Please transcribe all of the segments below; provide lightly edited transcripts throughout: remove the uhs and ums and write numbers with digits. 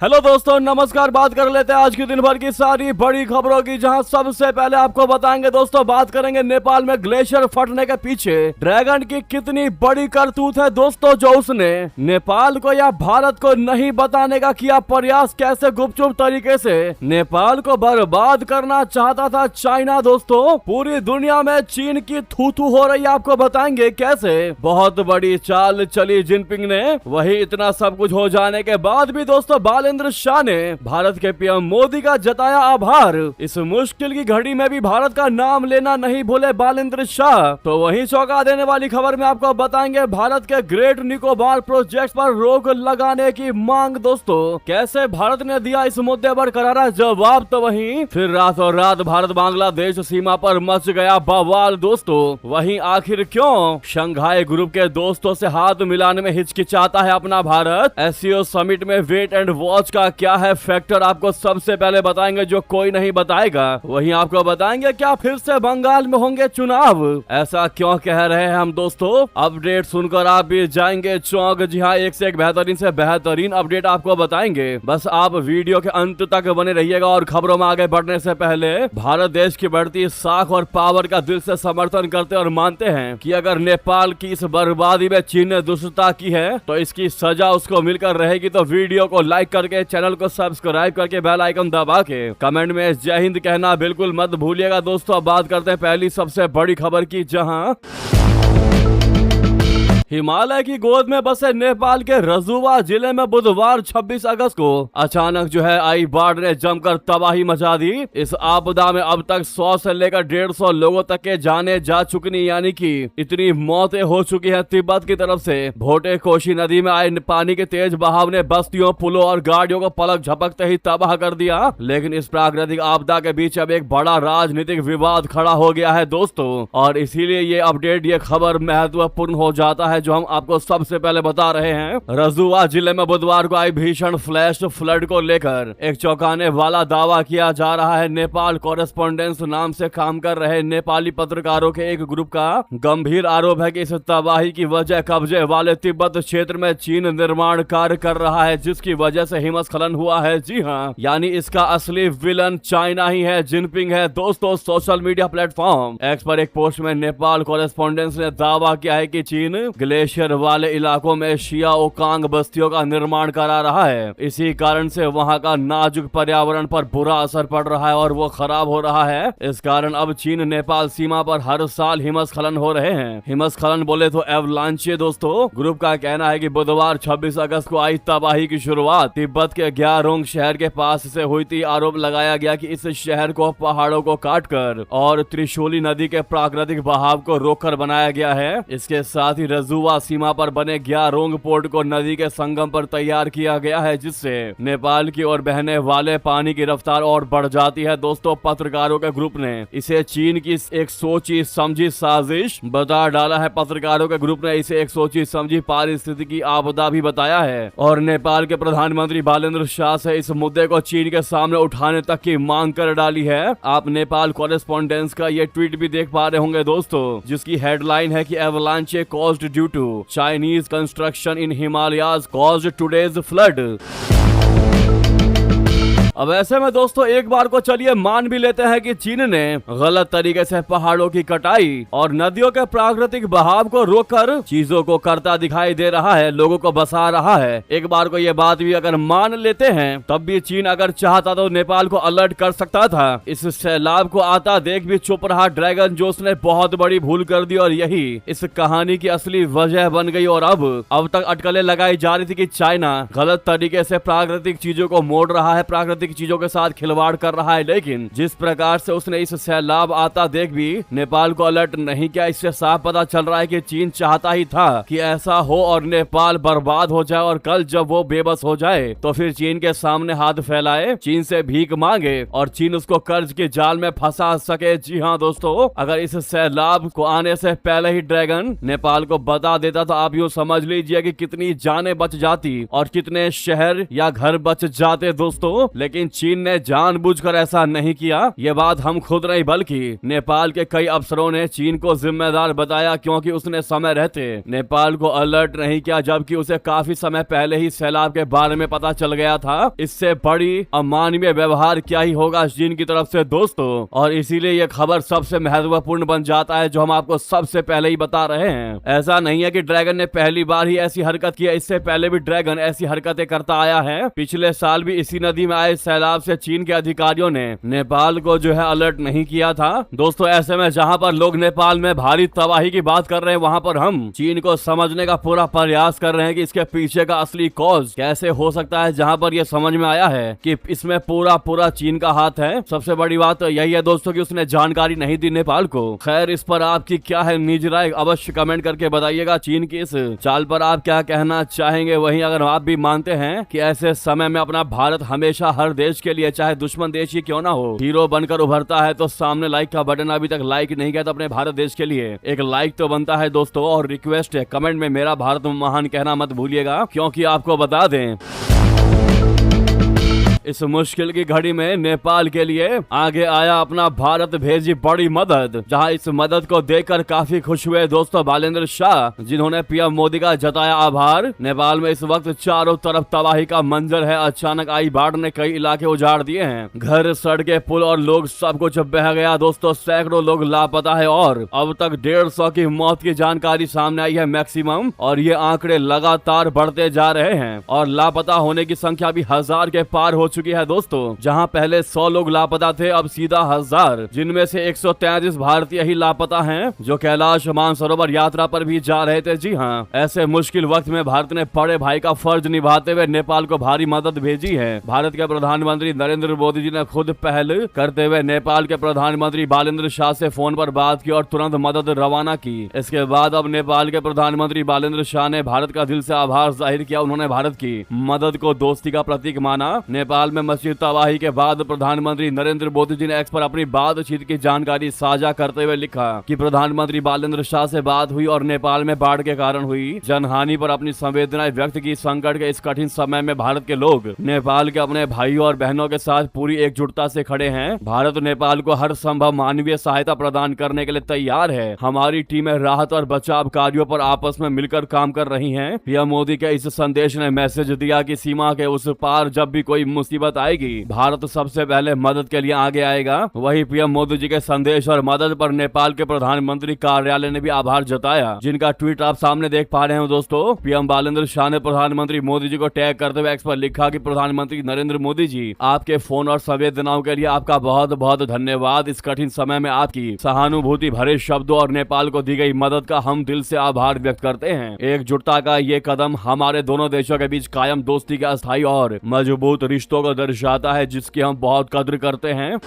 Hello दोस्तों, नमस्कार। बात कर लेते हैं आज की दिन भर की सारी बड़ी खबरों की, जहां सबसे पहले आपको बताएंगे दोस्तों, बात करेंगे नेपाल में ग्लेशियर फटने के पीछे ड्रैगन की कितनी बड़ी करतूत है दोस्तों, जो उसने नेपाल को या भारत को नहीं बताने का किया प्रयास। कैसे गुपचुप तरीके से नेपाल को बर्बाद करना चाहता था चाइना। दोस्तों, पूरी दुनिया में चीन की थू थू हो रही है, आपको बताएंगे कैसे बहुत बड़ी चाल चली जिनपिंग ने। वही इतना सब कुछ हो जाने के बाद भी दोस्तों, बालेंद्र शाह ने भारत के पीएम मोदी का जताया आभार। इस मुश्किल की घड़ी में भी भारत का नाम लेना नहीं भूले बालेंद्र शाह। तो वहीं चौंका देने वाली खबर में आपको बताएंगे भारत के ग्रेट निकोबार प्रोजेक्ट पर रोक लगाने की मांग। दोस्तों, कैसे भारत ने दिया इस मुद्दे पर करारा जवाब। तो वहीं फिर रातों रात भारत बांग्लादेश सीमा पर मच गया बवाल। दोस्तों, वहीं आखिर क्यों शंघाई ग्रुप के दोस्तों से हाथ मिलाने में हिचकिचाता है अपना भारत। एससीओ समिट में वेट एंड वॉच का क्या है फैक्टर, आपको सबसे पहले बताएंगे, जो कोई नहीं बताएगा। वहीं आपको बताएंगे क्या फिर से बंगाल में होंगे चुनाव, ऐसा क्यों कह रहे हैं हम। दोस्तों, अपडेट सुनकर आप भी जाएंगे चौंक। जी हाँ, एक से एक बेहतरीन से बेहतरीन अपडेट आपको बताएंगे। बस आप वीडियो के अंत तक बने रहिएगा। और खबरों में आगे बढ़ने से पहले, भारत देश की बढ़ती साख और पावर का दिल से समर्थन करते और मानते हैं कि अगर नेपाल की इस बर्बादी में चीन ने दुष्टता की है तो इसकी सजा उसको मिलकर रहेगी। तो वीडियो को लाइक करके, चैनल को सब्सक्राइब करके, बेल आइकन दबा के कमेंट में जय हिंद कहना बिल्कुल मत भूलिएगा। दोस्तों, अब बात करते हैं पहली सबसे बड़ी खबर की, जहां हिमालय की गोद में बसे नेपाल के रजुवा जिले में बुधवार 26 अगस्त को अचानक जो है आई बाढ़ ने जमकर तबाही मचा दी। इस आपदा में अब तक 100 से लेकर 150 लोगों तक के जाने जा चुकी, यानी कि इतनी मौतें हो चुकी हैं। तिब्बत की तरफ से भोटे कोशी नदी में आए पानी के तेज बहाव ने बस्तियों, पुलों और गाड़ियों को पलक झपकते ही तबाह कर दिया। लेकिन इस प्राकृतिक आपदा के बीच अब एक बड़ा राजनीतिक विवाद खड़ा हो गया है दोस्तों, और इसीलिए ये अपडेट, ये खबर महत्वपूर्ण हो जाता है, जो हम आपको सबसे पहले बता रहे हैं। रजुआ जिले में बुधवार को आई भीषण फ्लैश फ्लड को लेकर एक चौंकाने वाला दावा किया जा रहा है। नेपाल कॉरेस्पोंडेंस नाम से काम कर रहे नेपाली पत्रकारों के एक ग्रुप का गंभीर आरोप है कि इस तबाही की वजह कब्जे वाले तिब्बत क्षेत्र में चीन निर्माण कार्य कर रहा है, जिसकी वजह से हिमस्खलन हुआ है। जी हाँ, यानी इसका असली विलन चाइना ही है, जिनपिंग है। दोस्तों, सोशल मीडिया प्लेटफॉर्म एक्स पर एक पोस्ट में नेपाल कॉरेस्पोंडेंस ने दावा किया है कि चीन ग्लेशियर वाले इलाकों में शिया ओकांग बस्तियों का निर्माण करा रहा है। इसी कारण से वहां का नाजुक पर्यावरण पर बुरा असर पड़ रहा है और वो खराब हो रहा है। इस कारण अब चीन नेपाल सीमा पर हर साल हिमस्खलन हो रहे हैं। हिमस्खलन बोले तो एवलांचे। दोस्तों, ग्रुप का कहना है कि बुधवार 26 अगस्त को आई तबाही की शुरुआत तिब्बत के ग्यारोंग शहर के पास से हुई थी। आरोप लगाया गया कि इस शहर को पहाड़ों को काटकर और त्रिशूली नदी के प्राकृतिक बहाव को रोककर बनाया गया है। इसके साथ ही रजुआ सीमा पर बने ग्यारोंग पोर्ट को नदी के संगम पर तैयार किया गया है, जिससे नेपाल की ओर बहने वाले पानी की रफ्तार और बढ़ जाती है। दोस्तों, पत्रकारों के ग्रुप ने इसे चीन की एक सोची समझी साजिश बता डाला है। पत्रकारों के ग्रुप ने इसे एक सोची समझी पारिस्थितिकी आपदा भी बताया है और नेपाल के प्रधानमंत्री बालेंद्र शाह से इस मुद्दे को चीन के सामने उठाने तक की मांग कर डाली है। आप नेपाल कॉरेस्पोंडेंस का ये ट्वीट भी देख पा रहे होंगे दोस्तों, जिसकी हेडलाइन है कि avalanche caused due to Chinese construction in Himalayas caused today's flood। अब ऐसे में दोस्तों, एक बार को चलिए मान भी लेते हैं कि चीन ने गलत तरीके से पहाड़ों की कटाई और नदियों के प्राकृतिक बहाव को रोककर चीजों को करता दिखाई दे रहा है, लोगों को बसा रहा है। एक बार को ये बात भी अगर मान लेते हैं, तब भी चीन अगर चाहता तो नेपाल को अलर्ट कर सकता था। इस सैलाब को आता देख भी चुप रहा ड्रैगन जोश ने बहुत बड़ी भूल कर दी और यही इस कहानी की असली वजह बन गई। और अब तक अटकलें लगाई जा रही थी कि चाइना गलत तरीके से प्राकृतिक चीजों को मोड़ रहा है, प्राकृतिक चीजों के साथ खिलवाड़ कर रहा है। लेकिन जिस प्रकार से उसने इस सैलाब आता देख भी नेपाल को अलर्ट नहीं किया, इससे साफ पता चल रहा है कि चीन चाहता ही था कि ऐसा हो और नेपाल बर्बाद हो जाए। और कल जब वो बेबस हो जाए तो फिर चीन के सामने हाथ फैलाए, चीन से भीख मांगे और चीन उसको कर्ज के जाल में फंसा सके। जी हाँ दोस्तों, अगर इस सैलाब को आने से पहले ही ड्रैगन नेपाल को बता देता तो आप यूँ समझ लीजिए कि कितनी जानें बच जाती और कितने शहर या घर बच जाते दोस्तों। लेकिन लेकिन चीन ने जानबूझकर ऐसा नहीं किया। ये बात हम खुद नहीं बल्कि नेपाल के कई अफसरों ने चीन को जिम्मेदार बताया, क्योंकि उसने समय रहते नेपाल को अलर्ट नहीं किया, जबकि उसे काफी समय पहले ही सैलाब के बारे में पता चल गया था। इससे बड़ी अमानवीय व्यवहार क्या ही होगा चीन की तरफ से दोस्तों। और इसीलिए ये खबर सबसे महत्वपूर्ण बन जाता है, जो हम आपको सबसे पहले ही बता रहे हैं। ऐसा नहीं है कि ड्रैगन ने पहली बार ही ऐसी हरकत की है, इससे पहले भी ड्रैगन ऐसी हरकतें करता आया है। पिछले साल भी इसी नदी में आए सैलाब से चीन के अधिकारियों ने नेपाल को जो है अलर्ट नहीं किया था दोस्तों। ऐसे में जहां पर लोग नेपाल में भारी तबाही की बात कर रहे हैं, वहां पर हम चीन को समझने का पूरा प्रयास कर रहे हैं कि इसके पीछे का असली कॉज कैसे हो सकता है, जहां पर यह समझ में आया है कि इसमें पूरा चीन का हाथ है। सबसे बड़ी बात तो यही है दोस्तों कि उसने जानकारी नहीं दी नेपाल को। खैर, इस पर आपकी क्या है निजी राय, अवश्य कमेंट करके बताइएगा। चीन की इस चाल पर आप क्या कहना चाहेंगे। वहीं अगर आप भी मानते हैं कि ऐसे समय में अपना भारत हमेशा हर देश के लिए, चाहे दुश्मन देश ही क्यों ना हो, हीरो बनकर उभरता है, तो सामने लाइक का बटन अभी तक लाइक नहीं किया तो अपने भारत देश के लिए एक लाइक तो बनता है दोस्तों। और रिक्वेस्ट है, कमेंट में मेरा भारत महान कहना मत भूलिएगा, क्योंकि आपको बता दें इस मुश्किल की घड़ी में नेपाल के लिए आगे आया अपना भारत भेजी बड़ी मदद। जहां इस मदद को देखकर काफी खुश हुए दोस्तों बालेंद्र शाह, जिन्होंने पीएम मोदी का जताया आभार। नेपाल में इस वक्त चारों तरफ तबाही का मंजर है। अचानक आई बाढ़ ने कई इलाके उजाड़ दिए हैं। घर, सड़कें, पुल और लोग सब कुछ बह गया दोस्तों। सैकड़ों लोग लापता है और अब तक 150 की मौत की जानकारी सामने आई है मैक्सिमम। और ये आंकड़े लगातार बढ़ते जा रहे हैं और लापता होने की संख्या भी 1000 के पार हो चुकी है दोस्तों। जहां पहले 100 लोग लापता थे, अब सीधा 1000, जिनमें से 133 भारतीय ही लापता हैं, जो कैलाश मानसरोवर यात्रा पर भी जा रहे थे। जी हां, ऐसे मुश्किल वक्त में भारत ने बड़े भाई का फर्ज निभाते हुए नेपाल को भारी मदद भेजी है। भारत के प्रधानमंत्री नरेंद्र मोदी जी ने खुद पहल करते हुए नेपाल के प्रधानमंत्री बालेंद्र शाह से फोन पर बात की और तुरंत मदद रवाना की। इसके बाद अब नेपाल के प्रधानमंत्री बालेंद्र शाह ने भारत का दिल से आभार जाहिर किया। उन्होंने भारत की मदद को दोस्ती का प्रतीक माना। नेपाल में मची तबाही के बाद प्रधानमंत्री नरेंद्र मोदी जी ने एक्स पर अपनी बातचीत की जानकारी साझा करते हुए लिखा कि प्रधानमंत्री बालेंद्र शाह से बात हुई और नेपाल में बाढ़ के कारण हुई जनहानि पर अपनी संवेदनाएं व्यक्त की। संकट के इस कठिन समय में भारत के लोग नेपाल के अपने भाइयों और बहनों के साथ पूरी एकजुटता से खड़े हैं। भारत नेपाल को हर संभव मानवीय सहायता प्रदान करने के लिए तैयार है। हमारी टीमें राहत और बचाव कार्यों पर आपस में मिलकर काम कर रही हैं। पीएम मोदी के इस संदेश ने मैसेज दिया कि सीमा के उस पार जब भी कोई मुसीबत आएगी, भारत सबसे पहले मदद के लिए आगे आएगा। वहीं पीएम मोदी जी के संदेश और मदद पर नेपाल के प्रधानमंत्री कार्यालय ने भी आभार जताया, जिनका ट्वीट आप सामने देख पा रहे हो दोस्तों। पीएम बालेंद्र शाह ने प्रधानमंत्री मोदी जी को टैग करते हुए एक्स पर लिखा कि प्रधानमंत्री नरेंद्र मोदी जी, आपके फोन और संवेदनाओं के लिए आपका बहुत बहुत धन्यवाद। इस कठिन समय में आपकी सहानुभूति भरे शब्दों और नेपाल को दी गई मदद का हम दिल से आभार व्यक्त करते हैं। एकजुटता का ये कदम हमारे दोनों देशों के बीच कायम दोस्ती के अस्थायी और मजबूत रिश्तों को दर्शाता है, जिसकी हम बहुत कद्र करते हैं।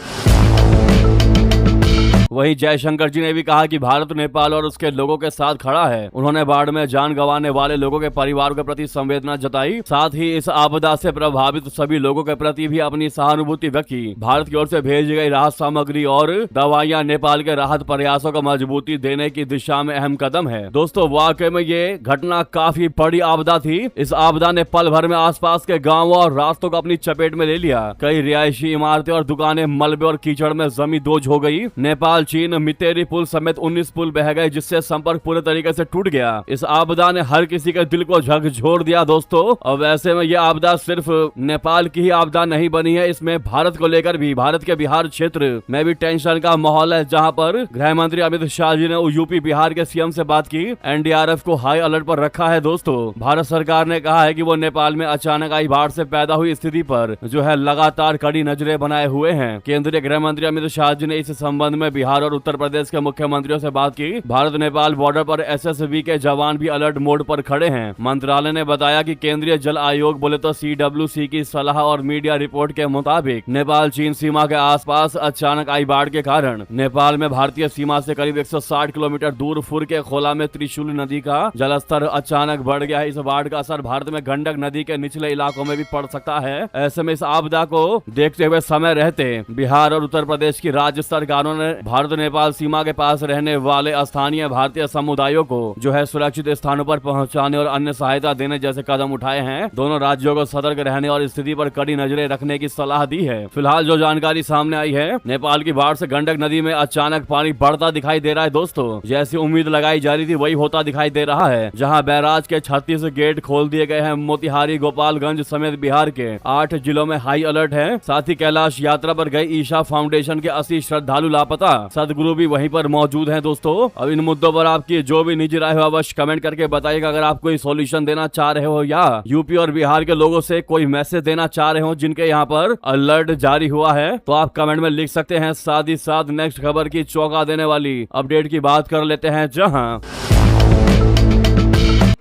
वहीं जयशंकर जी ने भी कहा कि भारत नेपाल और उसके लोगों के साथ खड़ा है। उन्होंने बाढ़ में जान गंवाने वाले लोगों के परिवार के प्रति संवेदना जताई। साथ ही इस आपदा से प्रभावित सभी लोगों के प्रति भी अपनी सहानुभूति व्यक्त की। भारत की ओर से भेजी गई राहत सामग्री और दवाइयां नेपाल के राहत प्रयासों को मजबूती देने की दिशा में अहम कदम है। दोस्तों, वाकई में ये घटना काफी बड़ी आपदा थी। इस आपदा ने पल भर में आसपास के गाँवों और रास्तों को अपनी चपेट में ले लिया। कई रिहायशी इमारतें और दुकानें मलबे और कीचड़ में जमींदोज हो गई। नेपाल चीन मितेरी पुल समेत 19 पुल बह गए, जिससे संपर्क पूरे तरीके से टूट गया। इस आपदा ने हर किसी के दिल को झकझोर दिया दोस्तों। और वैसे में ये आपदा सिर्फ नेपाल की ही आपदा नहीं बनी है, इसमें भारत को लेकर भी भारत के बिहार क्षेत्र में भी टेंशन का माहौल है। जहां पर गृह मंत्री अमित शाह जी ने यूपी बिहार के सीएम से बात की। एनडीआरएफ को हाई अलर्ट पर रखा है दोस्तों। भारत सरकार ने कहा है कि वो नेपाल में अचानक आई बाढ़ से पैदा हुई स्थिति पर जो है लगातार कड़ी नजरें बनाए हुए हैं। केंद्रीय गृह मंत्री अमित शाह जी ने इस संबंध में बिहार और उत्तर प्रदेश के मुख्यमंत्रियों से बात की। भारत नेपाल बॉर्डर पर एसएसबी के जवान भी अलर्ट मोड पर खड़े हैं। मंत्रालय ने बताया कि केंद्रीय जल आयोग बोले तो सीडब्ल्यूसी की सलाह और मीडिया रिपोर्ट के मुताबिक नेपाल चीन सीमा के आसपास अचानक आई बाढ़ के कारण नेपाल में भारतीय सीमा से करीब 160 किलोमीटर दूर फुर के खोला में त्रिशूल नदी का जलस्तर अचानक बढ़ गया है। इस बाढ़ का असर भारत में गंडक नदी के निचले इलाकों में भी पड़ सकता है। ऐसे में इस आपदा को देखते हुए समय रहते बिहार और उत्तर प्रदेश की राज्य सरकारों ने भारत भारत नेपाल सीमा के पास रहने वाले स्थानीय भारतीय समुदायों को जो है सुरक्षित स्थानों पर पहुंचाने और अन्य सहायता देने जैसे कदम उठाए हैं। दोनों राज्यों को सतर्क रहने और स्थिति पर कड़ी नजरें रखने की सलाह दी है। फिलहाल जो जानकारी सामने आई है, नेपाल की बाढ़ से गंडक नदी में अचानक पानी बढ़ता दिखाई दे रहा है। दोस्तों, जैसी उम्मीद लगाई जा रही थी वही होता दिखाई दे रहा है। जहां बैराज के 36 गेट खोल दिए गए हैं। मोतिहारी, गोपालगंज समेत बिहार के 8 जिलों में हाई अलर्ट है। साथ ही कैलाश यात्रा पर गई ईशा फाउंडेशन के 80 श्रद्धालु लापता, सदगुरु भी वहीं पर मौजूद हैं। दोस्तों, अब इन मुद्दों पर आपकी जो भी निजी राय हो अवश्य कमेंट करके बताइएगा। अगर आप कोई सॉल्यूशन देना चाह रहे हो या यूपी और बिहार के लोगों से कोई मैसेज देना चाह रहे हो जिनके यहाँ पर अलर्ट जारी हुआ है, तो आप कमेंट में लिख सकते हैं। साथ ही साथ नेक्स्ट खबर की चौंका देने वाली अपडेट की बात कर लेते हैं, जहां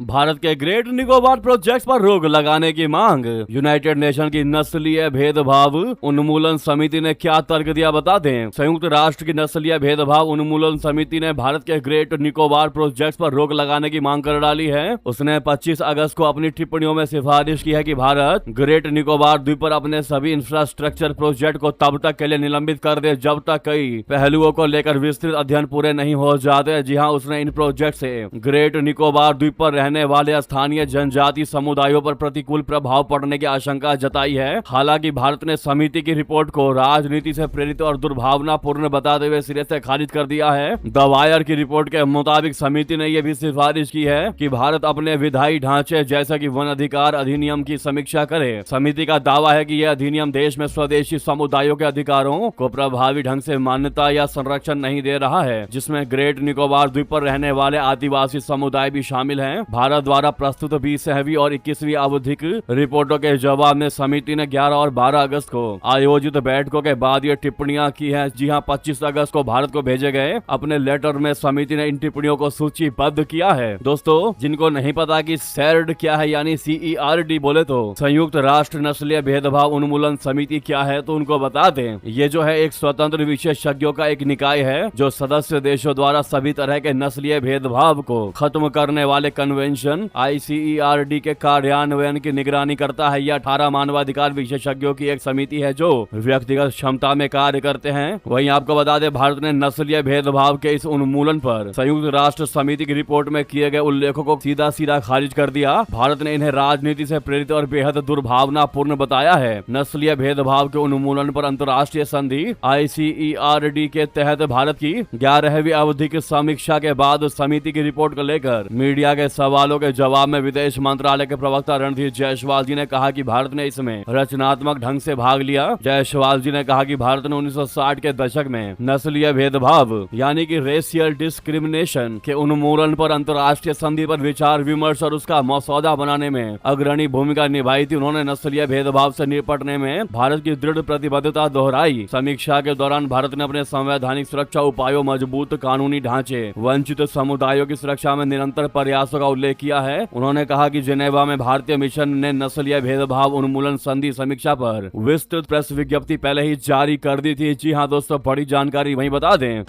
भारत के ग्रेट निकोबार प्रोजेक्ट पर रोक लगाने की मांग। यूनाइटेड नेशन की नस्लीय भेदभाव उन्मूलन समिति ने क्या तर्क दिया, बता दें। संयुक्त राष्ट्र की नस्लीय भेदभाव उन्मूलन समिति ने भारत के ग्रेट निकोबार प्रोजेक्ट पर रोक लगाने की मांग कर डाली है। उसने 25 अगस्त को अपनी टिप्पणियों में सिफारिश की है कि भारत ग्रेट निकोबार द्वीप पर अपने सभी इंफ्रास्ट्रक्चर प्रोजेक्ट को तब तक के लिए निलंबित कर दे जब तक कई पहलुओं को लेकर विस्तृत अध्ययन पूरे नहीं हो जाते। जी हाँ, उसने इन प्रोजेक्ट से ग्रेट निकोबार द्वीप पर रहने वाले स्थानीय जनजाति समुदायों पर प्रतिकूल प्रभाव पड़ने की आशंका जताई है। हालांकि भारत ने समिति की रिपोर्ट को राजनीति से प्रेरित और दुर्भावनापूर्ण बताते हुए सिरे से खारिज कर दिया है। द वायर की रिपोर्ट के मुताबिक समिति ने यह भी सिफारिश की है कि भारत अपने विधायी ढांचे जैसा कि वन अधिकार अधिनियम की समीक्षा करे। समिति का दावा है कि यह अधिनियम देश में स्वदेशी समुदायों के अधिकारों को प्रभावी ढंग से मान्यता या संरक्षण नहीं दे रहा है, जिसमें ग्रेट निकोबार द्वीप पर रहने वाले आदिवासी समुदाय भी शामिल हैं। भारत द्वारा प्रस्तुत 20वीं और 21वीं आवधिक रिपोर्टों के जवाब में समिति ने 11 और 12 अगस्त को आयोजित बैठकों के बाद ये टिप्पणियां की हैं। जी हां, 25 अगस्त को भारत को भेजे गए अपने लेटर में समिति ने इन टिप्पणियों को सूचीबद्ध किया है। दोस्तों, जिनको नहीं पता कि CERD क्या है यानी CERD बोले तो संयुक्त राष्ट्र नस्लीय भेदभाव उन्मूलन समिति क्या है, तो उनको बता दें। ये जो है एक स्वतंत्र विशेषज्ञों का एक निकाय है जो सदस्य देशों द्वारा सभी तरह के नस्लीय भेदभाव को खत्म करने वाले कन्वेंशन ICERD के कार्यान्वयन की निगरानी करता है। यह 18 मानवाधिकार विशेषज्ञों की एक समिति है जो व्यक्तिगत क्षमता में कार्य करते हैं। वहीं आपको बता दें, भारत ने नस्लीय भेदभाव के इस उन्मूलन पर संयुक्त राष्ट्र समिति की रिपोर्ट में किए गए उल्लेखों को सीधा सीधा खारिज कर दिया। भारत ने इन्हें राजनीति से प्रेरित और बेहद दुर्भावनापूर्ण बताया है। नस्लीय भेदभाव के उन्मूलन पर अंतर्राष्ट्रीय संधि ICERD के तहत भारत की 11वीं आवधिक समीक्षा के बाद समिति की रिपोर्ट को लेकर मीडिया के सवालों के जवाब में विदेश मंत्रालय के प्रवक्ता रणधीर जायसवाल जी ने कहा कि भारत ने इसमें रचनात्मक ढंग से भाग लिया। जायसवाल जी ने कहा कि भारत ने 1960 के दशक में नस्लीय भेदभाव यानी कि रेशियल डिस्क्रिमिनेशन के उन्मूलन पर अंतर्राष्ट्रीय संधि पर विचार विमर्श और उसका मसौदा बनाने में अग्रणी भूमिका निभाई थी। उन्होंने नस्लीय भेदभाव से निपटने में भारत की दृढ़ प्रतिबद्धता दोहराई। समीक्षा के दौरान भारत ने अपने संवैधानिक सुरक्षा उपायों, मजबूत कानूनी ढांचे, वंचित समुदायों की सुरक्षा में निरंतर प्रयासों का उल्लेख किया है। उन्होंने कहा कि जिनेवा में भारतीय मिशन ने नस्लीय भेदभाव उन्मूलन संधि समीक्षा पर विस्तृत प्रेस विज्ञप्ति पहले ही जारी कर दी थी। जी हां दोस्तों, बड़ी जानकारी वहीं बता दें।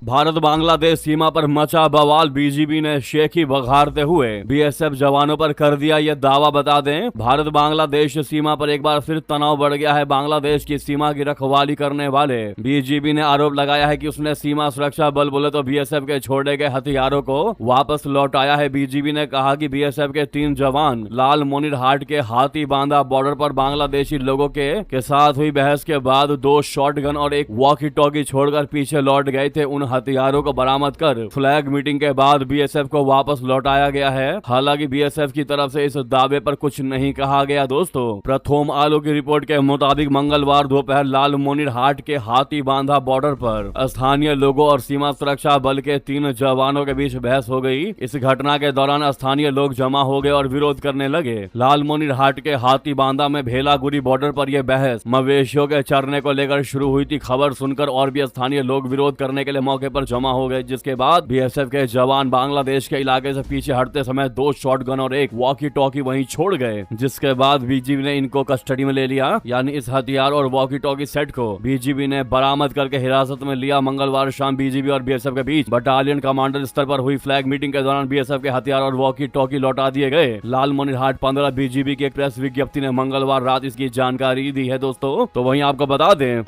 भारत बांग्लादेश सीमा पर मचा बवाल, BGB ने शेखी बघारते हुए BSF जवानों पर कर दिया यह दावा, बता दें। भारत बांग्लादेश सीमा पर एक बार फिर तनाव बढ़ गया है। बांग्लादेश की सीमा की रखवाली करने वाले BGB ने आरोप लगाया है कि उसने सीमा सुरक्षा बल बोले तो BSF के छोड़े गए हथियारों को वापस लौटाया है। BGB ने कहा कि BSF के 3 जवान लाल मोनिर हाट के हाथी बांधा बॉर्डर पर बांग्लादेशी लोगों के साथ हुई बहस के बाद 2 शॉटगन और एक वॉकी टॉकी छोड़कर पीछे लौट गए थे। उन हथियारों को बरामद कर फ्लैग मीटिंग के बाद BSF को वापस लौटाया गया है। हालांकि BSF की तरफ से इस दावे पर कुछ नहीं कहा गया। दोस्तों, प्रथम आलो की रिपोर्ट के मुताबिक मंगलवार दोपहर लाल मोनिर हाट के हाथी बांधा बॉर्डर पर स्थानीय लोगों और सीमा सुरक्षा बल के 3 जवानों के बीच बहस हो गई। इस घटना के दौरान स्थानीय लोग जमा हो गए और विरोध करने लगे। लाल मोनिर हाट के हाथी बांधा में भेलागुरी बॉर्डर पर यह बहस मवेशियों के चरने को लेकर शुरू हुई थी। खबर सुनकर और भी स्थानीय लोग विरोध करने के लिए मौके पर जमा हो गए, जिसके बाद BSF के जवान बांग्लादेश के इलाके से पीछे हटते समय 2 शॉटगन और एक वॉकी टॉकी वहीं छोड़ गए, जिसके बाद BGB ने इनको कस्टडी में ले लिया। यानी इस हथियार और वॉकी टॉकी सेट को BGB ने बरामद करके हिरासत में लिया। मंगलवार शाम BGB और BSF के बीच बटालियन कमांडर स्तर पर हुई फ्लैग मीटिंग के दौरान BSF के हथियार और वॉकी टॉकी लौटा दिए गए। लाल मोनिर हाट 15 BGB की एक प्रेस विज्ञप्ति ने मंगलवार रात इसकी जानकारी दी है। दोस्तों, तो वहीं आपको बता दें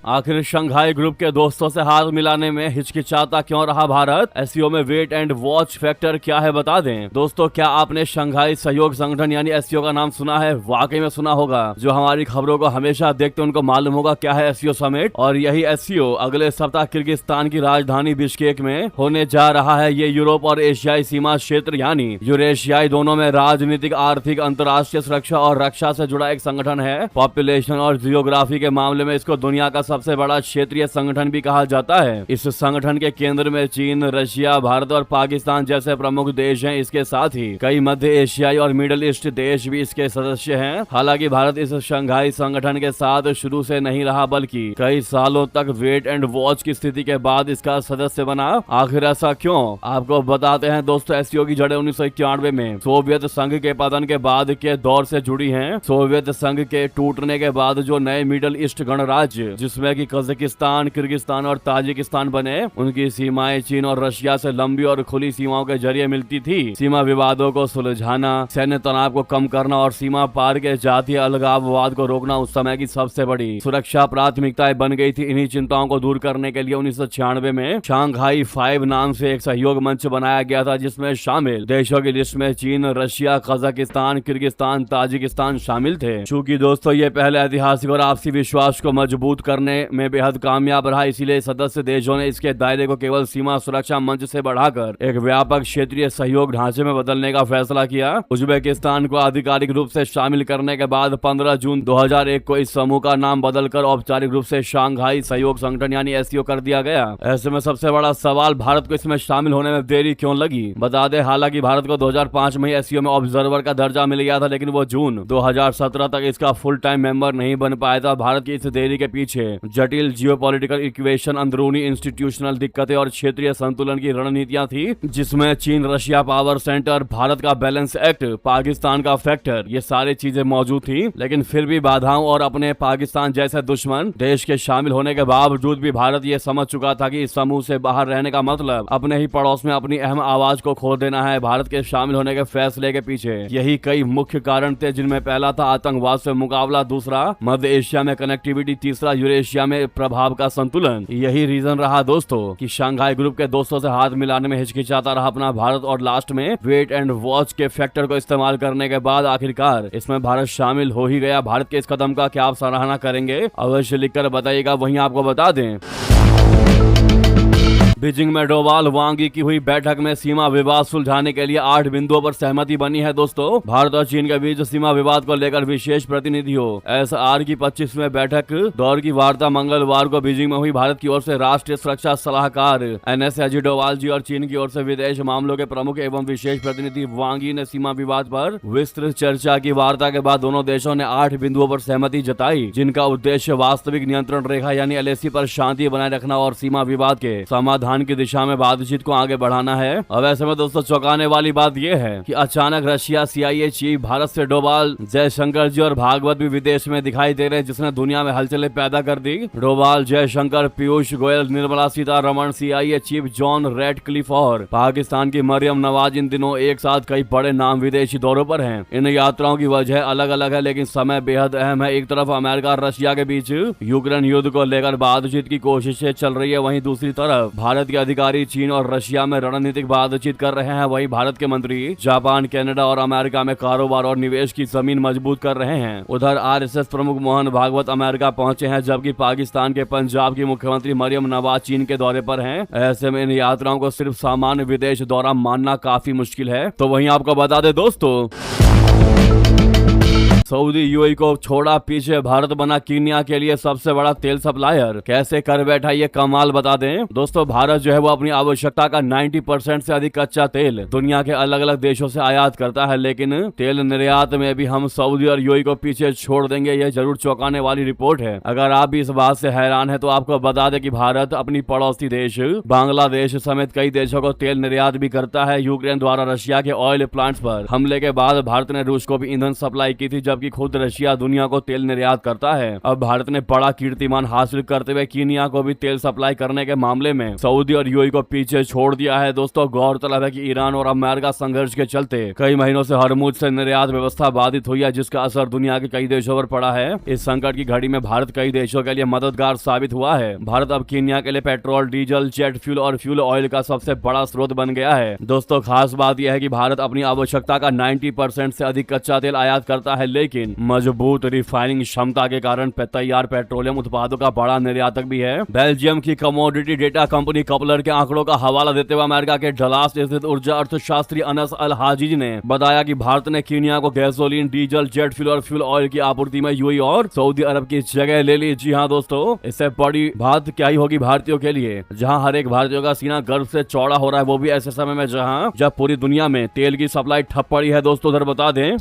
आखिर शंघाई ग्रुप के दोस्तों से हाथ मिलाने में हिचकिचाता क्यों रहा भारत? एससीओ में वेट एंड वॉच फैक्टर क्या है बता दें। दोस्तों, क्या आपने शंघाई सहयोग संगठन यानी एससीओ का नाम सुना है? वाकई में सुना होगा। जो हमारी खबरों को हमेशा देखते उनको मालूम होगा क्या है एससीओ समिट। और यही एससीओ अगले सप्ताह किर्गिस्तान की राजधानी बिश्केक में होने जा रहा है। ये यूरोप और एशियाई सीमा क्षेत्र यानी यूरेशियाई दोनों में राजनीतिक, आर्थिक, अंतर्राष्ट्रीय सुरक्षा और रक्षा से जुड़ा एक संगठन है। पॉपुलेशन और जियोग्राफी के मामले में इसको दुनिया का सबसे बड़ा क्षेत्रीय संगठन भी कहा जाता है। इस संगठन के केंद्र में चीन, रशिया, भारत और पाकिस्तान जैसे प्रमुख देश हैं। इसके साथ ही कई मध्य एशियाई और मिडिल ईस्ट देश भी इसके सदस्य हैं। हालांकि भारत इस शंघाई संगठन के साथ शुरू से नहीं रहा, बल्कि कई सालों तक वेट एंड वॉच की स्थिति के बाद इसका सदस्य बना। आखिर ऐसा क्यों, आपको बताते हैं दोस्तों। एससीओ की जड़ें 1991 में सोवियत संघ के पतन के बाद के दौर से जुड़ी हैं। सोवियत संघ के टूटने के बाद जो नए मिडिल ईस्ट गणराज्य जिसमें कि कजाकिस्तान, किर्गिस्तान और ताजिकिस्तान बने, उनकी सीमाएं चीन और रशिया से लंबी और खुली सीमाओं के जरिए मिलती थी। सीमा विवादों को सुलझाना, सैन्य तनाव को कम करना और सीमा पार के जातीय अलगाववाद को रोकना उस समय की सबसे बड़ी सुरक्षा प्राथमिकताएं बन गई थी। इन्हीं चिंताओं को दूर करने के लिए 1996 में शांघाई 5 नाम से एक सहयोग मंच बनाया गया था, जिसमें शामिल देशों की लिस्ट में चीन, रशिया, कजाकिस्तान, किर्गिस्तान, ताजिकिस्तान शामिल थे। चूंकि दोस्तों ये पहले ऐतिहासिक और आपसी विश्वास को मजबूत करने में बेहद कामयाब रहा, इसीलिए सदस्य देशों ने इसके दायरे को केवल सीमा सुरक्षा मंच से बढ़ाकर एक व्यापक क्षेत्रीय सहयोग ढांचे में बदलने का फैसला किया। उज्बेकिस्तान को आधिकारिक रूप से शामिल करने के बाद 15 जून 2001 को इस समूह का नाम बदलकर औपचारिक रूप से शांघाई सहयोग संगठन यानी एससीओ कर दिया गया। ऐसे में सबसे बड़ा सवाल, भारत को इसमें शामिल होने में देरी क्यों लगी? बता दें, हालांकि भारत को 2005 में एससीओ में ऑब्जर्वर का दर्जा मिल गया था, लेकिन वो जून 2017 तक इसका फुल टाइम मेंबर नहीं बन पाया था। भारत की इस देरी के पीछे जटिल जियोपॉलिटिकल इक्वेशन, अंदरूनी इंस्टीट्यूशनल दिक्कतें और क्षेत्रीय संतुलन की रणनीतियां थी, जिसमें चीन, रशिया पावर सेंटर, भारत का बैलेंस एक्ट, पाकिस्तान का फैक्टर, ये सारी चीजें मौजूद थी। लेकिन फिर भी बाधाओं और अपने पाकिस्तान जैसे दुश्मन देश के शामिल होने के बावजूद भी भारत ये समझ चुका था कि इस समूह से बाहर रहने का मतलब अपने ही पड़ोस में अपनी अहम आवाज को खो देना है। भारत के शामिल होने के फैसले के पीछे यही कई मुख्य कारण थे, जिनमें पहला था आतंकवाद से मुकाबला, दूसरा मध्य एशिया में कनेक्टिविटी, तीसरा यूरेशिया में प्रभाव का संतुलन। यही रीजन रहा दोस्तों कि शंघाई ग्रुप के दोस्तों से हाथ मिलाने में हिचकिचाता रहा अपना भारत, और लास्ट में वेट एंड वॉच के फैक्टर को इस्तेमाल करने के बाद आखिरकार इसमें भारत शामिल हो ही गया। भारत के इस कदम का क्या आप सराहना करेंगे? अवश्य लिखकर बताइएगा। वहीं आपको बता दें, बीजिंग में डोवाल वांगी की हुई बैठक में सीमा विवाद सुलझाने के लिए 8 बिंदुओं पर सहमति बनी है। दोस्तों, भारत और चीन के बीच सीमा विवाद को लेकर विशेष प्रतिनिधियों एसआर की 25वीं बैठक दौर की वार्ता मंगलवार को बीजिंग में हुई। भारत की ओर से राष्ट्रीय सुरक्षा सलाहकार एनएस अजीत डोवाल जी और चीन की ओर से विदेश मामलों के प्रमुख एवं विशेष प्रतिनिधि वांगी ने सीमा विवाद पर विस्तृत चर्चा की। वार्ता के बाद दोनों देशों ने 8 बिंदुओं पर सहमति जताई, जिनका उद्देश्य वास्तविक नियंत्रण रेखा यानी एलएसी पर शांति बनाए रखना और सीमा विवाद के समाधान की दिशा में बातचीत को आगे बढ़ाना है। अब ऐसे में दोस्तों चौंकाने वाली बात यह है कि अचानक रशिया सीआईए चीफ भारत से डोवाल, जयशंकर जी और भागवत भी विदेश में दिखाई दे रहे हैं, जिसने दुनिया में हलचलें पैदा कर दी। Doval, Jaishankar, Piyush Goyal, Nirmala Sitharaman, CIA chief John Ratcliffe और पाकिस्तान की मरियम नवाज इन दिनों एक साथ कई बड़े नाम विदेशी दौरों पर हैं। इन यात्राओं की वजह अलग अलग है, लेकिन समय बेहद अहम है। एक तरफ अमेरिका और रशिया के बीच यूक्रेन युद्ध को लेकर बातचीत की कोशिशें चल रही है, वहीं दूसरी तरफ भारत के अधिकारी चीन और रशिया में रणनीतिक बातचीत कर रहे हैं। वहीं भारत के मंत्री जापान, कनाडा और अमेरिका में कारोबार और निवेश की जमीन मजबूत कर रहे हैं। उधर आरएसएस प्रमुख मोहन भागवत अमेरिका पहुंचे हैं, जबकि पाकिस्तान के पंजाब की मुख्यमंत्री मरियम नवाज चीन के दौरे पर हैं। ऐसे में इन यात्राओं को सिर्फ सामान्य विदेश दौरा मानना काफी मुश्किल है। तो वहीं आपको बता दें दोस्तों, सऊदी यूएई को छोड़ा पीछे, भारत बना कीनिया के लिए सबसे बड़ा तेल सप्लायर। कैसे कर बैठा ये कमाल, बता दें दोस्तों। भारत जो है वो अपनी आवश्यकता का 90% से अधिक कच्चा तेल दुनिया के अलग अलग देशों से आयात करता है, लेकिन तेल निर्यात में भी हम सऊदी और यूएई को पीछे छोड़ देंगे, यह जरूर चौंकाने वाली रिपोर्ट है। अगर आप भी इस बात से हैरान है तो आपको बता दें कि भारत अपनी पड़ोसी देश बांग्लादेश समेत कई देशों को तेल निर्यात भी करता है। यूक्रेन द्वारा रशिया के ऑयल प्लांट्स पर हमले के बाद भारत ने रूस को भी ईंधन सप्लाई की थी, जबकि जबकि खुद रशिया दुनिया को तेल निर्यात करता है। अब भारत ने बड़ा कीर्तिमान हासिल करते हुए कीनिया को भी तेल सप्लाई करने के मामले में सऊदी और यूएई को पीछे छोड़ दिया है। दोस्तों गौरतलब है कि ईरान और अमेरिका संघर्ष के चलते कई महीनों से हरमुज से निर्यात व्यवस्था बाधित हुई है, जिसका असर दुनिया के कई देशों पर पड़ा है। इस संकट की घड़ी में भारत कई देशों के लिए मददगार साबित हुआ है। भारत अब कीनिया के लिए पेट्रोल, डीजल, जेट फ्यूल और फ्यूल ऑयल का सबसे बड़ा स्रोत बन गया है। दोस्तों खास बात यह है कि भारत अपनी आवश्यकता का 90% से अधिक कच्चा तेल आयात करता है, लेकिन मजबूत रिफाइनिंग क्षमता के कारण तैयार पेट्रोलियम उत्पादों का बड़ा निर्यातक भी है। बेल्जियम की कमोडिटी डेटा कंपनी कपलर के आंकड़ों का हवाला देते हुए अमेरिका के डलास स्थित ऊर्जा अर्थशास्त्री अनस अल हाजिज ने बताया कि भारत ने कीनिया को गैसोलीन, डीजल, जेट फ्यूल और फ्यूल ऑयल की आपूर्ति में यूएई और सऊदी अरब की जगह ले ली। जी हाँ दोस्तों, इससे बड़ी बात क्या ही होगी भारतीयों के लिए, जहां हर एक भारतीयों का सीना गर्व से चौड़ा हो रहा है, वो भी ऐसे समय में जब पूरी दुनिया में तेल की सप्लाई ठप पड़ी है। दोस्तों उधर बता दें,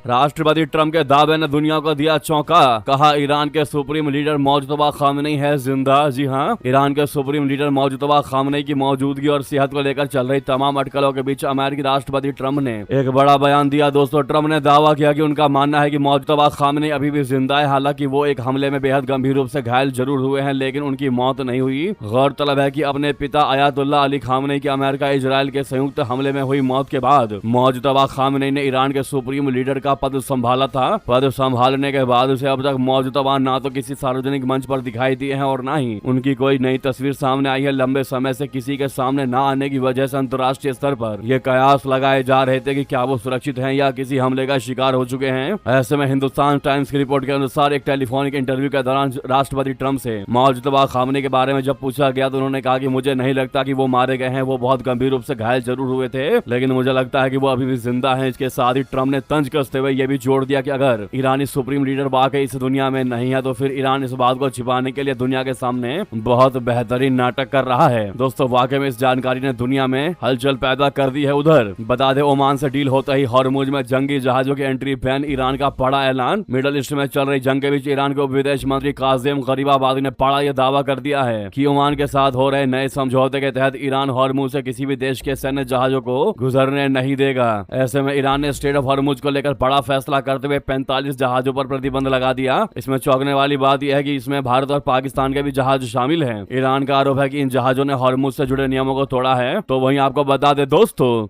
राष्ट्रपति ट्रंप के दावे ने दुनिया को दिया चौंका। कहा ईरान के सुप्रीम लीडर मौजतबा खामनेई है जिंदा। जी हाँ, ईरान के सुप्रीम लीडर मौजतबा खामनेई की मौजूदगी और सेहत को लेकर चल रही तमाम अटकलों के बीच अमेरिकी राष्ट्रपति ट्रंप ने एक बड़ा बयान दिया। दोस्तों ट्रंप ने दावा किया कि उनका मानना है कि मौजतबा खामनेई अभी भी जिंदा है। हालांकि वो एक हमले में बेहद गंभीर रूप से घायल जरूर हुए हैं, लेकिन उनकी मौत नहीं हुई। गौरतलब है कि अपने पिता अयातुल्लाह अली खामनेई की अमेरिका इजराइल के संयुक्त हमले में हुई मौत के बाद मौजतबा खामनेई ने ईरान के सुप्रीम लीडर का पद संभाला था। पद संभालने के बाद से अब तक मौजूदा ना तो किसी सार्वजनिक मंच पर दिखाई दिए हैं और ना ही उनकी कोई नई तस्वीर सामने आई है। लंबे समय से किसी के सामने ना आने की वजह से अंतर्राष्ट्रीय स्तर पर यह कयास लगाए जा रहे थे कि क्या वो सुरक्षित हैं या किसी हमले का शिकार हो चुके हैं। ऐसे में हिंदुस्तान टाइम्स की रिपोर्ट के अनुसार एक टेलीफोनिक इंटरव्यू के दौरान राष्ट्रपति ट्रंप से मौजूदा खामने के बारे में जब पूछा गया तो उन्होंने कहा कि मुझे नहीं लगता कि वो मारे गए हैं, वो बहुत गंभीर रूप से घायल जरूर हुए थे, लेकिन मुझे लगता है कि वो अभी भी जिंदा है। इसके साथ ही ट्रंप ने तंज कसते हुए यह भी जोड़ दिया कि अगर ईरानी सुप्रीम लीडर वाकई इस दुनिया में नहीं है तो फिर ईरान इस बात को छिपाने के लिए दुनिया के सामने बहुत बेहतरीन नाटक कर रहा है। दोस्तों वाकई में इस जानकारी ने दुनिया में हलचल पैदा कर दी है। उधर बता दें, ओमान से डील होता ही हॉर्मुज में जंगी जहाजों की एंट्री बैन, ईरान का बड़ा ऐलान। मिडल ईस्ट में चल रही जंग के बीच ईरान के विदेश मंत्री कासिम गरीबाबादी ने बड़ा यह दावा कर दिया है कि ओमान के साथ हो रहे नए समझौते के तहत ईरान हॉर्मुज से किसी भी देश के सैन्य जहाजों को गुजरने नहीं देगा। ऐसे में ईरान ने स्टेट ऑफ हॉर्मुज को लेकर बड़ा फैसला करते हुए 45 जहाजों पर प्रतिबंध लगा दिया। इसमें चौंकने वाली बात यह है कि इसमें भारत और पाकिस्तान के भी जहाज शामिल हैं। ईरान का आरोप है कि इन जहाजों ने हॉर्मुज से जुड़े नियमों को तोड़ा है। तो वहीं आपको बता दे दोस्तों,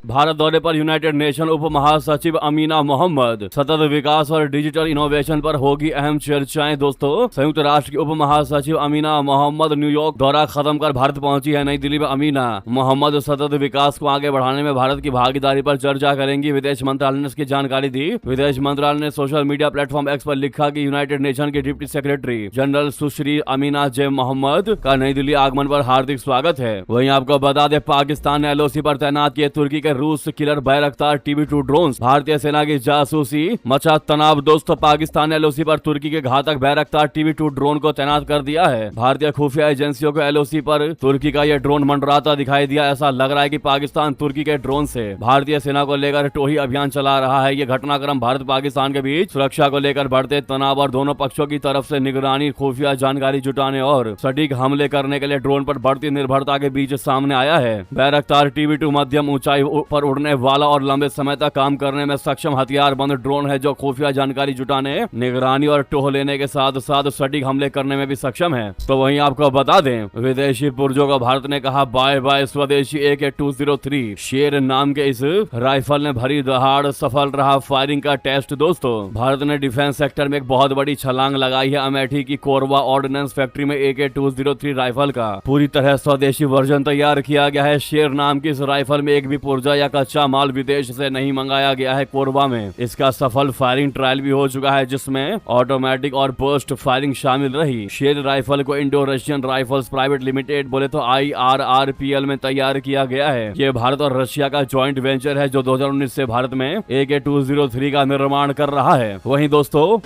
भारत दौरे पर यूनाइटेड नेशन उप महासचिव अमीना मोहम्मद, सतत विकास और डिजिटल इनोवेशन पर होगी अहम चर्चाएं। दोस्तों संयुक्त राष्ट्र की उप महासचिव अमीना मोहम्मद न्यूयॉर्क दौरा खत्म कर भारत पहुंची है। नई दिल्ली में अमीना मोहम्मद सतत विकास को आगे बढ़ाने में भारत की भागीदारी पर चर्चा करेंगी। विदेश मंत्रालय ने इसकी जानकारी दी। विदेश मंत्रालय ने सोशल मीडिया प्लेटफॉर्म एक्स पर लिखा कि यूनाइटेड नेशन की डिप्टी सेक्रेटरी जनरल सुश्री अमीना जे मोहम्मद का नई दिल्ली आगमन पर हार्दिक स्वागत है। वहीं आपको बता दें, पाकिस्तान ने एलओसी पर तैनात किए तुर्की के रूस किलर बैरक्तार TB2 ड्रोन्स। भारतीय सेना की जासूसी मचा तनाव। दोस्तों पाकिस्तान ने एलओसी पर तुर्की के घातक बैरक्तार TB2 ड्रोन को तैनात कर दिया है। भारतीय खुफिया एजेंसियों को एलओसी पर तुर्की का यह ड्रोन मंडराता दिखाई दिया। ऐसा लग रहा है कि पाकिस्तान तुर्की के ड्रोन से भारतीय सेना को लेकर टोही अभियान चला रहा है। ये घटनाक्रम भारत पाकिस्तान के बीच सुरक्षा को लेकर बढ़ते तनाव और दोनों पक्षों की तरफ से निगरानी, खुफिया जानकारी जुटाने और सटीक हमले करने के लिए ड्रोन पर बढ़ती निर्भरता के बीच सामने आया है। बैरक्तार TB2 मध्यम ऊंचाई पर उड़ने वाला और लंबे समय तक काम करने में सक्षम हथियार बंद ड्रोन है, जो खुफिया जानकारी जुटाने, निगरानी और टोह लेने के साथ साथ सटीक हमले करने में भी सक्षम है। तो वहीं आपको बता दें, विदेशी पुर्जों को भारत ने कहा बाय बाय। स्वदेशी AK-203 शेर नाम के इस राइफल ने भरी दहाड़ सफल रहा फायरिंग का टेस्ट। दोस्तों भारत ने डिफेंस सेक्टर में एक बहुत बड़ी छलांग लगाई है। अमेठी की कोरबा ऑर्डिनेंस फैक्ट्री में AK-203 राइफल का पूरी तरह स्वदेशी वर्जन तैयार किया गया है। शेर नाम की इस राइफल में एक भी पुर्जा या कच्चा माल विदेश से नहीं मंगाया गया है। कोरबा में इसका सफल फायरिंग ट्रायल भी हो चुका है, जिसमें ऑटोमेटिक और बर्स्ट फायरिंग शामिल रही। शेर राइफल को Indo Russian rifles private limited बोले तो IRRPL में तैयार किया गया है। ये भारत और रशिया का जॉइंट वेंचर है, जो 2019 से भारत में AK-203 का निर्माण कर रहा है। वहीं दोस्तों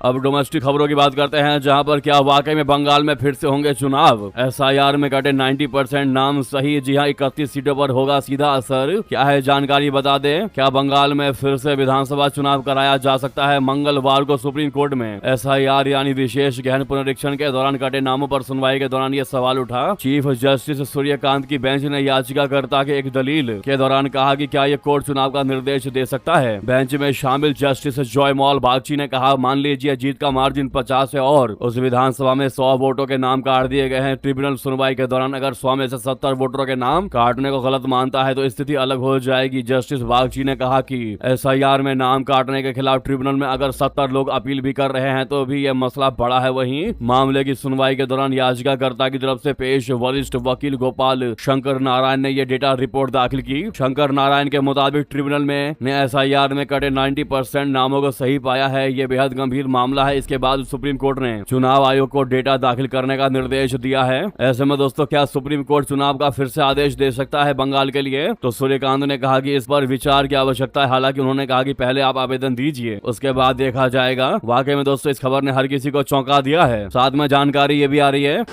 अब डोमेस्टिक खबरों की बात करते हैं, जहां पर क्या वाकई में बंगाल में फिर से होंगे चुनाव। SIR में कटे 90% नाम सही। जी हां, 31 सीटों पर होगा सीधा असर। क्या है जानकारी बता दें, क्या बंगाल में फिर से विधानसभा चुनाव कराया जा सकता है मंगलवार को सुप्रीम कोर्ट में। SIR यानी विशेष गहन पुनरीक्षण के दौरान कटे नामों पर सुनवाई के दौरान ये सवाल उठा। चीफ जस्टिस सूर्यकांत की बेंच ने याचिकाकर्ता के एक दलील के दौरान कहा कि क्या ये कोर्ट चुनाव का निर्देश दे सकता है। बेंच में शामिल जस्टिस जॉयमॉल बागची ने कहा, मान लीजिए जीत का मार्जिन 50 है और उस विधानसभा में 100 वोटों के नाम काट दिए गए हैं। ट्रिब्यूनल सुनवाई के दौरान अगर 100 में से 70 वोटरों के नाम काटने को गलत मानता है तो स्थिति अलग हो जाएगी। जस्टिस बागची ने कहा कि SIR में नाम काटने के खिलाफ ट्रिब्यूनल में अगर 70 लोग अपील भी कर रहे हैं तो भी यह मसला बड़ा है। वहीं मामले की सुनवाई के दौरान याचिकाकर्ता की तरफ से पेश वरिष्ठ वकील गोपाल शंकर नारायण ने यह डेटा रिपोर्ट दाखिल की। शंकर नारायण के मुताबिक ट्रिब्यूनल ने SIR में कटे 90% नामों को सही पाया है। ये बेहद गंभीर मामला है। इसके बाद सुप्रीम कोर्ट ने चुनाव आयोग को डेटा दाखिल करने का निर्देश दिया है। ऐसे में दोस्तों, क्या सुप्रीम कोर्ट चुनाव का फिर से आदेश दे सकता है बंगाल के लिए? तो सूर्यकांत ने कहा कि इस पर विचार की आवश्यकता है। हालांकि उन्होंने कहा कि पहले आप आवेदन दीजिए, उसके बाद देखा जाएगा। वाकई में दोस्तों, इस खबर ने हर किसी को चौंका दिया है। साथ में जानकारी ये भी आ रही है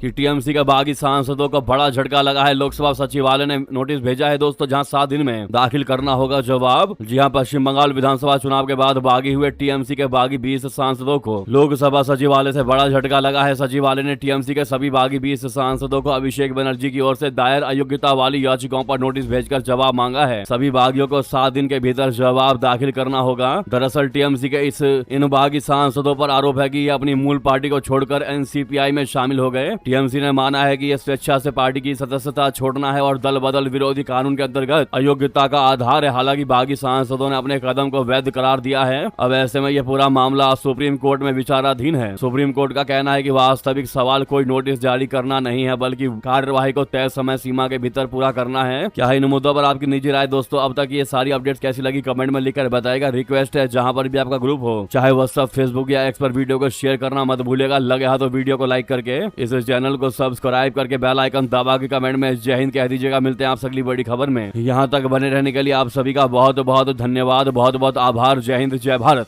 कि TMC के बागी सांसदों को बड़ा झटका लगा है। लोकसभा सचिवालय ने नोटिस भेजा है दोस्तों, जहां 7 दिन में दाखिल करना होगा जवाब। जी हां, पश्चिम बंगाल विधानसभा चुनाव के बाद बागी हुए TMC के बागी 20 सांसदों को लोकसभा सचिवालय से बड़ा झटका लगा है। सचिवालय ने TMC के सभी बागी 20 सांसदों को अभिषेक बनर्जी की ओर से दायर अयोग्यता वाली याचिकाओं पर नोटिस भेजकर जवाब मांगा है। सभी बागियों को 7 दिन के भीतर जवाब दाखिल करना होगा। दरअसल TMC के इन बागी सांसदों पर आरोप है कि ये अपनी मूल पार्टी को छोड़कर NCPI में शामिल हो गए। TMC ने माना है कि यह स्वेच्छा से पार्टी की सदस्यता छोड़ना है और दल बदल विरोधी कानून के अंतर्गत अयोग्यता का आधार है। हालांकि बागी सांसदों ने अपने कदम को वैध करार दिया है। अब ऐसे में यह पूरा मामला सुप्रीम कोर्ट में विचाराधीन है। सुप्रीम कोर्ट का कहना है कि वास्तविक सवाल कोई नोटिस जारी करना नहीं है, बल्कि कार्यवाही को तय समय सीमा के भीतर पूरा करना है। क्या इन मुद्दों पर आपकी निजी राय दोस्तों? अब तक ये सारी अपडेट्स कैसी लगी कमेंट में लिखकर बताएगा। रिक्वेस्ट है, जहां पर भी आपका ग्रुप हो, चाहे व्हाट्सएप, फेसबुक या एक्स पर, वीडियो को शेयर करना मत भूलिएगा। लगे हाथ तो वीडियो को लाइक करके इस चैनल को सब्सक्राइब करके बेल आइकन दबा के कमेंट में जय हिंद कह दीजिएगा। मिलते हैं आप अगली बड़ी खबर में। यहां तक बने रहने के लिए आप सभी का बहुत बहुत धन्यवाद, बहुत बहुत आभार। जय हिंद, जय भारत।